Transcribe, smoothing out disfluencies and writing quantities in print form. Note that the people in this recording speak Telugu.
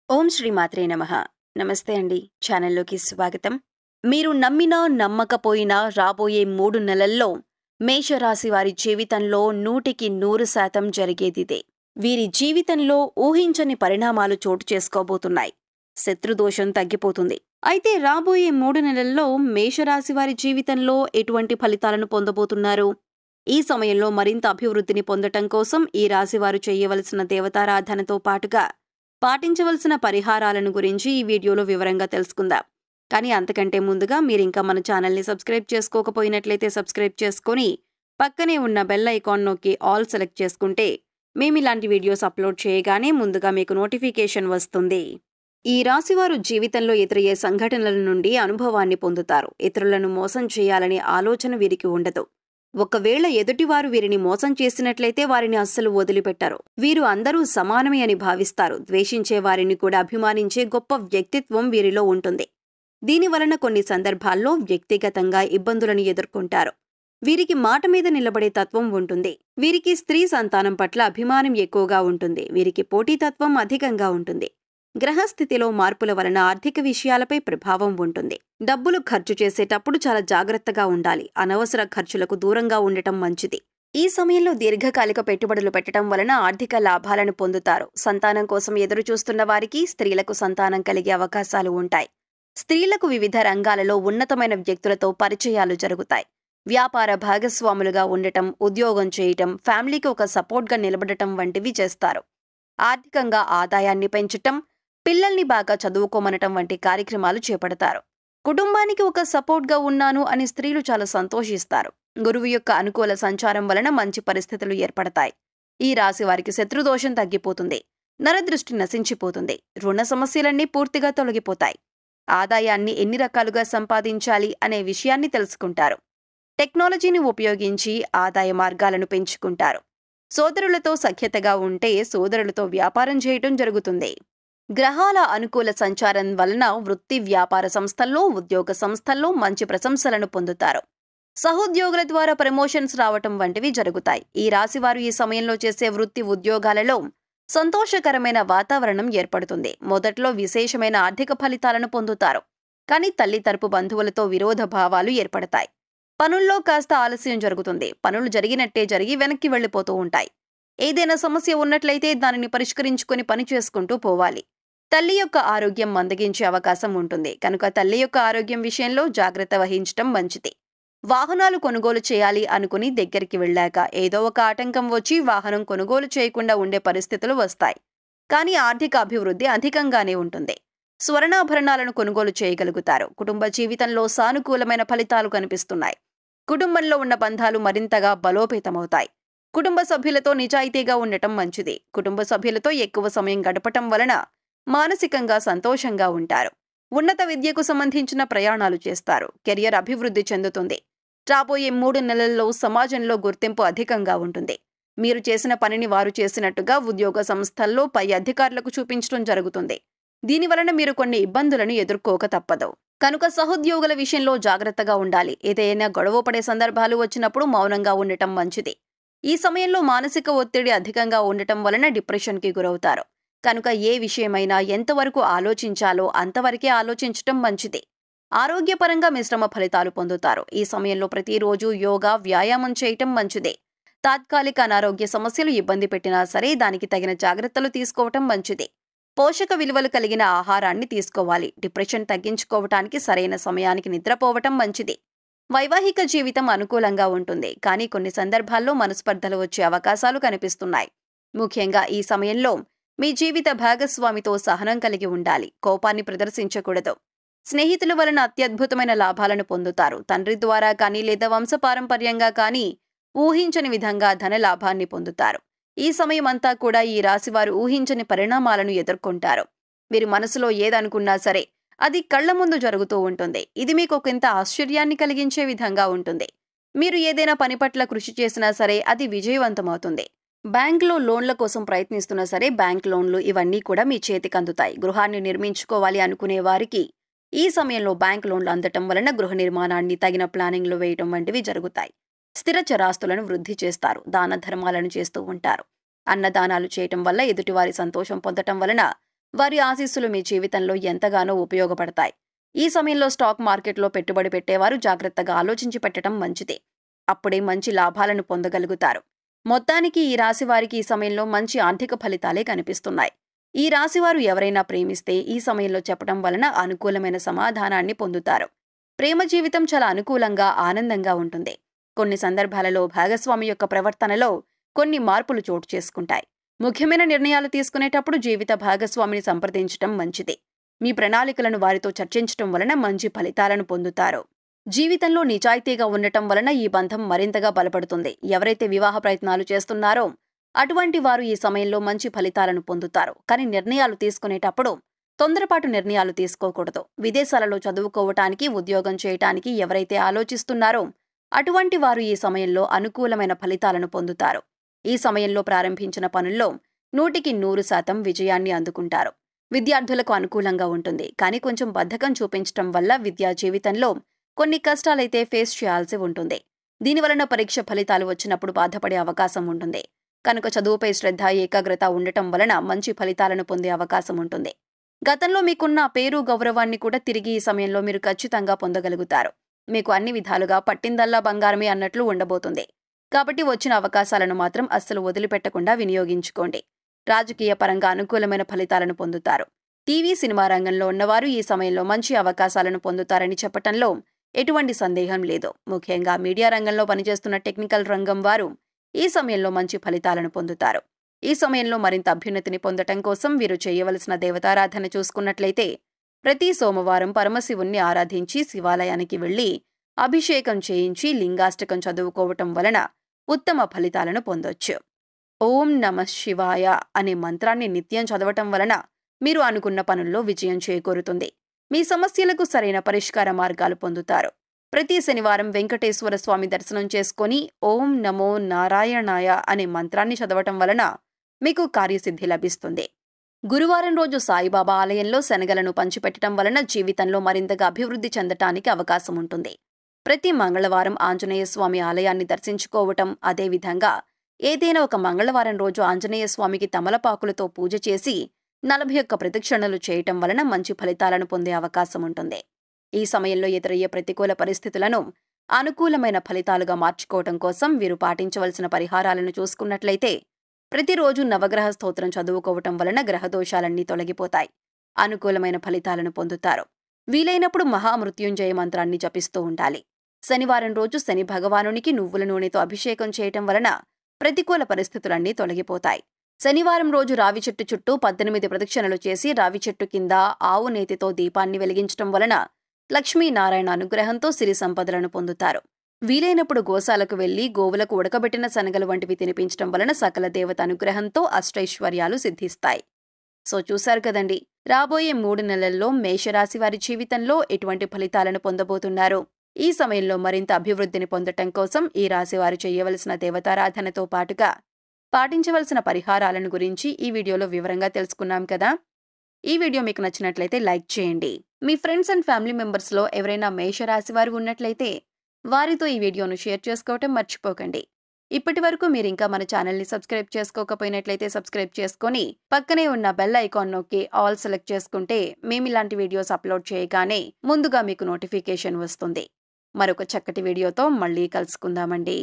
ఓం శ్రీ మాత్రే నమః. నమస్తే అండి. ఛానల్లోకి స్వాగతం. మీరు నమ్మినా నమ్మకపోయినా రాబోయే 3 నెలల్లో మేషరాశి వారి జీవితంలో 100% జరిగేదిదే. వీరి జీవితంలో ఊహించని పరిణామాలు చోటు చేసుకోబోతున్నాయి. శత్రుదోషం తగ్గిపోతుంది. అయితే రాబోయే 3 నెలల్లో మేషరాశి వారి జీవితంలో ఎటువంటి ఫలితాలను పొందబోతున్నారు? ఈ సమయంలో మరింత అభివృద్ధిని పొందటం కోసం ఈ రాశివారు చేయవలసిన దేవతారాధనతో పాటుగా పాటించవలసిన పరిహారాలను గురించి ఈ వీడియోలో వివరంగా తెలుసుకుందాం. కానీ అంతకంటే ముందుగా మీరింకా మన ఛానల్ని సబ్స్క్రైబ్ చేసుకోకపోయినట్లయితే సబ్స్క్రైబ్ చేసుకొని పక్కనే ఉన్న బెల్ ఐకాన్ నొక్కి ఆల్ సెలెక్ట్ చేసుకుంటే మేమిలాంటి వీడియోస్ అప్లోడ్ చేయగానే ముందుగా మీకు నోటిఫికేషన్ వస్తుంది. ఈ రాశివారు జీవితంలో ఎదురయ్యే సంఘటనల నుండి అనుభవాన్ని పొందుతారు. ఇతరులను మోసం చేయాలనే ఆలోచన వీరికి ఉండదు. ఒకవేళ ఎదుటివారు వీరిని మోసం చేసినట్లయితే వారిని అస్సలు వదిలిపెట్టరు. వీరు అందరూ సమానమే అని భావిస్తారు. ద్వేషించే వారిని కూడా అభిమానించే గొప్ప వ్యక్తిత్వం వీరిలో ఉంటుంది. దీనివలన కొన్ని సందర్భాల్లో వ్యక్తిగతంగా ఇబ్బందులను ఎదుర్కొంటారు. వీరికి మాట మీద నిలబడే తత్వం ఉంటుంది. వీరికి స్త్రీ సంతానం పట్ల అభిమానం ఎక్కువగా ఉంటుంది. వీరికి పోటీతత్వం అధికంగా ఉంటుంది. గ్రహస్థితిలో మార్పుల వలన ఆర్థిక విషయాలపై ప్రభావం ఉంటుంది. డబ్బులు ఖర్చు చేసేటప్పుడు చాలా జాగ్రత్తగా ఉండాలి. అనవసర ఖర్చులకు దూరంగా ఉండటం మంచిది. ఈ సమయంలో దీర్ఘకాలిక పెట్టుబడులు పెట్టడం వలన ఆర్థిక లాభాలను పొందుతారు. సంతానం కోసం ఎదురుచూస్తున్న వారికి స్త్రీలకు సంతానం కలిగే అవకాశాలు ఉంటాయి. స్త్రీలకు వివిధ రంగాలలో ఉన్నతమైన వ్యక్తులతో పరిచయాలు జరుగుతాయి. వ్యాపార భాగస్వాములుగా ఉండటం, ఉద్యోగం చేయటం, ఫ్యామిలీకి ఒక సపోర్ట్గా నిలబడటం వంటివి చేస్తారు. ఆర్థికంగా ఆదాయాన్ని పెంచటం, పిల్లల్ని బాగా చదువుకోమనటం వంటి కార్యక్రమాలు చేపడతారు. కుటుంబానికి ఒక సపోర్ట్గా ఉన్నాను అని స్త్రీలు చాలా సంతోషిస్తారు. గురువు యొక్క అనుకూల సంచారం వలన మంచి పరిస్థితులు ఏర్పడతాయి. ఈ రాశి వారికి శత్రుదోషం తగ్గిపోతుంది. నరదృష్టి నశించిపోతుంది. రుణ సమస్యలన్నీ పూర్తిగా తొలగిపోతాయి. ఆదాయాన్ని ఎన్ని రకాలుగా సంపాదించాలి అనే విషయాన్ని తెలుసుకుంటారు. టెక్నాలజీని ఉపయోగించి ఆదాయ మార్గాలను పెంచుకుంటారు. సోదరులతో సఖ్యతగా ఉంటే సోదరులతో వ్యాపారం చేయటం జరుగుతుంది. గ్రహాల అనుకూల సంచారం వలన వృత్తి వ్యాపార సంస్థల్లో, ఉద్యోగ సంస్థల్లో మంచి ప్రశంసలను పొందుతారు. సహోద్యోగుల ద్వారా ప్రమోషన్స్ రావటం వంటివి జరుగుతాయి. ఈ రాశివారు ఈ సమయంలో చేసే వృత్తి ఉద్యోగాలలో సంతోషకరమైన వాతావరణం ఏర్పడుతుంది. మొదట్లో విశేషమైన ఆర్థిక ఫలితాలను పొందుతారు. కానీ తల్లి తరపు బంధువులతో విరోధ భావాలు ఏర్పడతాయి. పనుల్లో కాస్త ఆలస్యం జరుగుతుంది. పనులు జరిగినట్టే జరిగి వెనక్కి వెళ్లిపోతూ ఉంటాయి. ఏదైనా సమస్య ఉన్నట్లయితే దానిని పరిష్కరించుకొని పని చేసుకుంటూ పోవాలి. తల్లి యొక్క ఆరోగ్యం మందగించే అవకాశం ఉంటుంది. కనుక తల్లి యొక్క ఆరోగ్యం విషయంలో జాగ్రత్త వహించటం మంచిది. వాహనాలు కొనుగోలు చేయాలి అనుకుని దగ్గరికి వెళ్ళాక ఏదో ఒక ఆటంకం వచ్చి వాహనం కొనుగోలు చేయకుండా ఉండే పరిస్థితులు వస్తాయి. కానీ ఆర్థిక అభివృద్ధి అధికంగానే ఉంటుంది. స్వర్ణాభరణాలను కొనుగోలు చేయగలుగుతారు. కుటుంబ జీవితంలో సానుకూలమైన ఫలితాలు కనిపిస్తున్నాయి. కుటుంబంలో ఉన్న బంధాలు మరింతగా బలోపేతమవుతాయి. కుటుంబ సభ్యులతో నిజాయితీగా ఉండటం మంచిది. కుటుంబ సభ్యులతో ఎక్కువ సమయం గడపటం వలన మానసికంగా సంతోషంగా ఉంటారు. ఉన్నత విద్యకు సంబంధించిన ప్రయాణాలు చేస్తారు. కెరియర్ అభివృద్ధి చెందుతుంది. రాబోయే 3 నెలల్లో సమాజంలో గుర్తింపు అధికంగా ఉంటుంది. మీరు చేసిన పనిని వారు చేసినట్టుగా ఉద్యోగ సంస్థల్లో పై అధికారులకు చూపించడం జరుగుతుంది. దీనివలన మీరు కొన్ని ఇబ్బందులను ఎదుర్కోక తప్పదు. కనుక సహోద్యోగుల విషయంలో జాగ్రత్తగా ఉండాలి. ఏదైనా గొడవ పడే సందర్భాలు వచ్చినప్పుడు మౌనంగా ఉండటం మంచిది. ఈ సమయంలో మానసిక ఒత్తిడి అధికంగా ఉండటం వలన డిప్రెషన్కి గురవుతారు. కనుక ఏ విషయమైనా ఎంతవరకు ఆలోచించాలో అంతవరకే ఆలోచించటం మంచిది. ఆరోగ్యపరంగా మిశ్రమ ఫలితాలు పొందుతారు. ఈ సమయంలో ప్రతిరోజు యోగా, వ్యాయామం చేయటం మంచిదే. తాత్కాలిక అనారోగ్య సమస్యలు ఇబ్బంది పెట్టినా సరే దానికి తగిన జాగ్రత్తలు తీసుకోవటం మంచిది. పోషక విలువలు కలిగిన ఆహారాన్ని తీసుకోవాలి. డిప్రెషన్ తగ్గించుకోవటానికి సరైన సమయానికి నిద్రపోవటం మంచిది. వైవాహిక జీవితం అనుకూలంగా ఉంటుంది. కానీ కొన్ని సందర్భాల్లో మనస్పర్ధలు వచ్చే అవకాశాలు కనిపిస్తున్నాయి. ముఖ్యంగా ఈ సమయంలో మీ జీవిత భాగస్వామితో సహనం కలిగి ఉండాలి. కోపాన్ని ప్రదర్శించకూడదు. స్నేహితుల వలన అత్యద్భుతమైన లాభాలను పొందుతారు. తండ్రి ద్వారా కానీ లేదా వంశపారంపర్యంగా కానీ ఊహించని విధంగా ధన లాభాన్ని పొందుతారు. ఈ సమయం అంతా కూడా ఈ రాశివారు ఊహించని పరిణామాలను ఎదుర్కొంటారు. మీరు మనసులో ఏదనుకున్నా సరే అది కళ్ల ముందు జరుగుతూ ఉంటుంది. ఇది మీకు కొంత ఆశ్చర్యాన్ని కలిగించే విధంగా ఉంటుంది. మీరు ఏదైనా పని పట్ల కృషి చేసినా సరే అది విజయవంతమవుతుంది. బ్యాంకులో లోన్ల కోసం ప్రయత్నిస్తున్నా సరే బ్యాంక్ లోన్లు ఇవన్నీ కూడా మీ చేతికి అందుతాయి. గృహాన్ని నిర్మించుకోవాలి అనుకునే వారికి ఈ సమయంలో బ్యాంక్ లోన్లు అందటం వలన గృహ నిర్మాణాన్ని తగిన ప్లానింగ్లు వేయటం వంటివి జరుగుతాయి. స్థిర చరాస్తులను వృద్ధి చేస్తారు. దాన ధర్మాలను చేస్తూ ఉంటారు. అన్నదానాలు చేయటం వల్ల ఎదుటివారి సంతోషం పొందటం వలన వారి ఆశీస్సులు మీ జీవితంలో ఎంతగానో ఉపయోగపడతాయి. ఈ సమయంలో స్టాక్ మార్కెట్లో పెట్టుబడి పెట్టేవారు జాగ్రత్తగా ఆలోచించి పెట్టడం మంచిది. అప్పుడే మంచి లాభాలను పొందగలుగుతారు. మొత్తానికి ఈ రాశివారికి ఈ సమయంలో మంచి ఆర్థిక ఫలితాలే కనిపిస్తున్నాయి. ఈ రాశివారు ఎవరైనా ప్రేమిస్తే ఈ సమయంలో చెప్పడం వలన అనుకూలమైన సమాధానాన్ని పొందుతారు. ప్రేమ జీవితం చాలా అనుకూలంగా, ఆనందంగా ఉంటుంది. కొన్ని సందర్భాలలో భాగస్వామి యొక్క ప్రవర్తనలో కొన్ని మార్పులు చోటు చేసుకుంటాయి. ముఖ్యమైన నిర్ణయాలు తీసుకునేటప్పుడు జీవిత భాగస్వామిని సంప్రదించడం మంచిది. మీ ప్రణాళికలను వారితో చర్చించడం వలన మంచి ఫలితాలను పొందుతారు. జీవితంలో నిజాయితీగా ఉండటం వలన ఈ బంధం మరింతగా బలపడుతుంది. ఎవరైతే వివాహ ప్రయత్నాలు చేస్తున్నారో అటువంటి వారు ఈ సమయంలో మంచి ఫలితాలను పొందుతారు. కానీ నిర్ణయాలు తీసుకునేటప్పుడు తొందరపాటు నిర్ణయాలు తీసుకోకూడదు. విదేశాలలో చదువుకోవటానికి, ఉద్యోగం చేయటానికి ఎవరైతే ఆలోచిస్తున్నారో అటువంటి వారు ఈ సమయంలో అనుకూలమైన ఫలితాలను పొందుతారు. ఈ సమయంలో ప్రారంభించిన పనుల్లో 100% విజయాన్ని అందుకుంటారు. విద్యార్థులకు అనుకూలంగా ఉంటుంది. కానీ కొంచెం బద్ధకం చూపించటం వల్ల విద్యా జీవితంలో కొన్ని కష్టాలైతే ఫేస్ చేయాల్సి ఉంటుంది. దీనివలన పరీక్ష ఫలితాలు వచ్చినప్పుడు బాధపడే అవకాశం ఉంటుంది. కనుక చదువుపై శ్రద్ధ, ఏకాగ్రత ఉండటం వలన మంచి ఫలితాలను పొందే అవకాశం ఉంటుంది. గతంలో మీకున్న పేరు, గౌరవాన్ని కూడా తిరిగి ఈ సమయంలో మీరు ఖచ్చితంగా పొందగలుగుతారు. మీకు అన్ని విధాలుగా పట్టిందల్లా బంగారమే అన్నట్లు ఉండబోతుంది. కాబట్టి వచ్చిన అవకాశాలను మాత్రం అస్సలు వదిలిపెట్టకుండా వినియోగించుకోండి. రాజకీయ పరంగా అనుకూలమైన ఫలితాలను పొందుతారు. టీవీ, సినిమా రంగంలో ఉన్నవారు ఈ సమయంలో మంచి అవకాశాలను పొందుతారని చెప్పటంలో ఎటువంటి సందేహం లేదు. ముఖ్యంగా మీడియా రంగంలో పనిచేస్తున్న టెక్నికల్ రంగం వారు ఈ సమయంలో మంచి ఫలితాలను పొందుతారు. ఈ సమయంలో మరింత అభ్యున్నతిని పొందటం కోసం వీరు చేయవలసిన దేవతారాధన చూసుకున్నట్లయితే ప్రతి సోమవారం పరమశివుణ్ణి ఆరాధించి శివాలయానికి వెళ్లి అభిషేకం చేయించి లింగాష్టకం చదువుకోవటం వలన ఉత్తమ ఫలితాలను పొందొచ్చు. ఓం నమః శివాయ అనే మంత్రాన్ని నిత్యం చదవటం వలన మీరు అనుకున్న పనుల్లో విజయం చేకూరుతుంది. మీ సమస్యలకు సరైన పరిష్కార మార్గాలు పొందుతారు. ప్రతి శనివారం వెంకటేశ్వర స్వామి దర్శనం చేసుకొని ఓం నమో నారాయణాయ అనే మంత్రాన్ని చదవటం వలన మీకు కార్యసిద్ధి లభిస్తుంది. గురువారం రోజు సాయిబాబా ఆలయంలో శనగలను పంచిపెట్టడం వలన జీవితంలో మరింతగా అభివృద్ధి చెందటానికి అవకాశం ఉంటుంది. ప్రతి మంగళవారం ఆంజనేయ స్వామి ఆలయాన్ని దర్శించుకోవటం, అదేవిధంగా ఏదైనా ఒక మంగళవారం రోజు ఆంజనేయ స్వామికి తమలపాకులతో పూజ చేసి 41 ప్రదక్షిణలు చేయటం వలన మంచి ఫలితాలను పొందే అవకాశం ఉంటుంది. ఈ సమయంలో ఎదురయ్యే ప్రతికూల పరిస్థితులను అనుకూలమైన ఫలితాలుగా మార్చుకోవటం కోసం వీరు పాటించవలసిన పరిహారాలను చూసుకున్నట్లయితే ప్రతిరోజు నవగ్రహ స్తోత్రం చదువుకోవటం వలన గ్రహదోషాలన్నీ తొలగిపోతాయి. అనుకూలమైన ఫలితాలను పొందుతారు. వీలైనప్పుడు మహామృత్యుంజయ మంత్రాన్ని జపిస్తూ ఉండాలి. శనివారం రోజు శని భగవానునికి నువ్వుల నూనెతో అభిషేకం చేయటం వలన ప్రతికూల పరిస్థితులన్నీ తొలగిపోతాయి. శనివారం రోజు రావి చెట్టు చుట్టూ 18 ప్రదక్షిణలు చేసి రావి చెట్టు కింద ఆవు నేతితో దీపాన్ని వెలిగించటం వలన లక్ష్మీనారాయణ అనుగ్రహంతో సిరి సంపదలను పొందుతారు. వీలైనప్పుడు గోశాలకు వెళ్లి గోవులకు ఉడకబెట్టిన శనగలు వంటివి తినిపించడం వలన సకల దేవత అనుగ్రహంతో అష్టైశ్వర్యాలు సిద్ధిస్తాయి. సో చూశారు కదండి, రాబోయే 3 నెలల్లో మేషరాశి వారి జీవితంలో ఎటువంటి ఫలితాలను పొందబోతున్నారు. ఈ సమయంలో మరింత అభివృద్ధిని పొందటం కోసం ఈ రాశి వారు చేయవలసిన దేవతారాధనతో పాటుగా పాటించవలసిన పరిహారాలను గురించి ఈ వీడియోలో వివరంగా తెలుసుకున్నాం కదా. ఈ వీడియో మీకు నచ్చినట్లయితే లైక్ చేయండి. మీ ఫ్రెండ్స్ అండ్ ఫ్యామిలీ మెంబర్స్లో ఎవరైనా మేషరాశి వారు ఉన్నట్లయితే వారితో ఈ వీడియోను షేర్ చేసుకోవటం మర్చిపోకండి. ఇప్పటి వరకు మీరు ఇంకా మన ఛానల్ని సబ్స్క్రైబ్ చేసుకోకపోయినట్లయితే సబ్స్క్రైబ్ చేసుకొని పక్కనే ఉన్న బెల్ ఐకాన్ నొక్కి ఆల్ సెలెక్ట్ చేసుకుంటే మేము ఇలాంటి వీడియోస్ అప్లోడ్ చేయగానే ముందుగా మీకు నోటిఫికేషన్ వస్తుంది. మరొక చక్కటి వీడియోతో మళ్ళీ కలుసుకుందామండి.